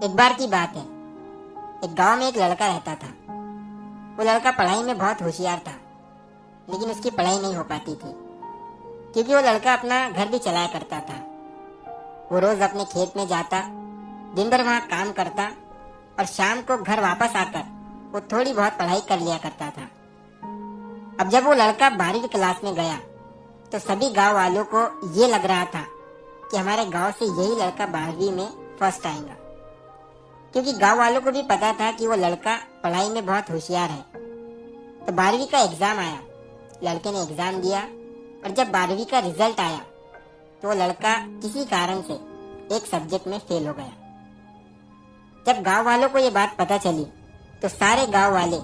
एक बार की बात है। एक गांव में एक लड़का रहता था। वो लड़का पढ़ाई में बहुत होशियार था, लेकिन उसकी पढ़ाई नहीं हो पाती थी क्योंकि वो लड़का अपना घर भी चलाया करता था। वो रोज अपने खेत में जाता, दिन भर वहाँ काम करता और शाम को घर वापस आकर वो थोड़ी बहुत पढ़ाई कर लिया करता था। अब जब वो लड़का 12वीं क्लास में गया तो सभी गांव वालों को ये लग रहा था कि हमारे गांव से यही लड़का 12वीं में फर्स्ट आएगा, क्योंकि गांव वालों को भी पता था कि वो लड़का पढ़ाई में बहुत होशियार है। तो 12वीं का एग्जाम आया, लड़के ने एग्जाम दिया और जब 12वीं का रिजल्ट आया तो वो लड़का किसी कारण से एक सब्जेक्ट में फेल हो गया। जब गांव वालों को ये बात पता चली तो सारे गांव वाले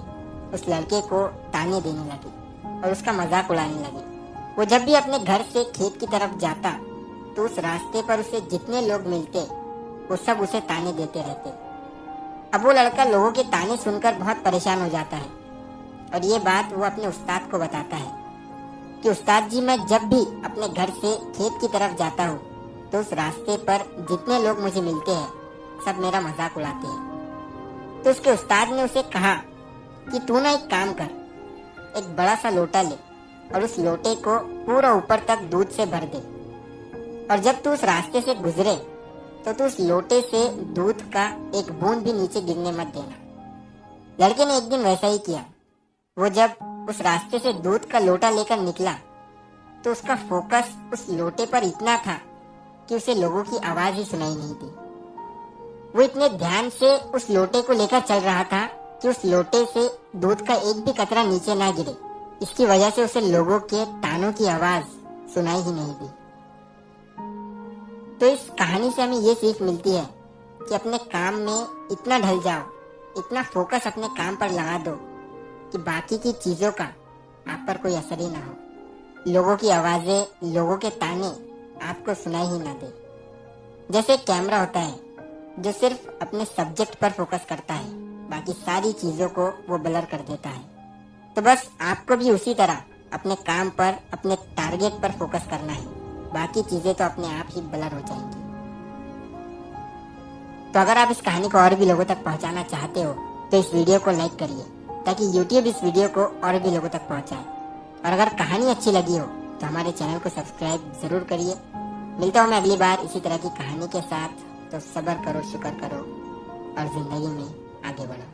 उस लड़के को ताने देने लगे और उसका मजाक उड़ाने लगे। वो जब भी अपने घर से खेत की तरफ जाता तो उस रास्ते पर उसे जितने लोग मिलते वो सब उसे ताने देते रहते। अब वो लड़का लोगों के ताने सुनकर बहुत परेशान हो जाता है और ये बात वो अपने उस्ताद को बताता है कि उस्ताद जी, मैं जब भी अपने घर से खेत की तरफ जाता हूँ तो उस रास्ते पर जितने लोग मुझे मिलते हैं सब मेरा मजाक उड़ाते हैं। तो उसके उस्ताद ने उसे कहा कि तू ना एक काम कर, एक बड़ा सा लोटा ले और उस लोटे को पूरा ऊपर तक दूध से भर दे और जब तू उस रास्ते से गुजरे तो तू उस लोटे से दूध का एक बूंद भी नीचे गिरने मत देना। लड़के ने एक दिन वैसा ही किया। वो जब उस रास्ते से दूध का लोटा लेकर निकला तो उसका फोकस उस लोटे पर इतना था कि उसे लोगों की आवाज ही सुनाई नहीं दी। वो इतने ध्यान से उस लोटे को लेकर चल रहा था कि उस लोटे से दूध का एक भी कतरा नीचे ना गिरे। इसकी वजह से उसे लोगों के तानों की आवाज सुनाई ही नहीं दी। तो इस कहानी से हमें ये सीख मिलती है कि अपने काम में इतना ढल जाओ, इतना फोकस अपने काम पर लगा दो कि बाकी की चीजों का आप पर कोई असर ही ना हो। लोगों की आवाजें, लोगों के ताने आपको सुनाई ही ना दे। जैसे एक कैमरा होता है जो सिर्फ अपने सब्जेक्ट पर फोकस करता है, बाकी सारी चीजों को वो ब्लर कर देता है। तो बस आपको भी उसी तरह अपने काम पर, अपने टारगेट पर फोकस करना है, बाकी चीजें तो अपने आप ही ब्लर हो जाएंगी। तो अगर आप इस कहानी को और भी लोगों तक पहुंचाना चाहते हो तो इस वीडियो को लाइक करिए ताकि YouTube इस वीडियो को और भी लोगों तक पहुंचाए। और अगर कहानी अच्छी लगी हो तो हमारे चैनल को सब्सक्राइब जरूर करिए। मिलता हूँ मैं अगली बार इसी तरह की कहानी के साथ। तो सब्र करो, शुक्र करो और जिंदगी में आगे बढ़ो।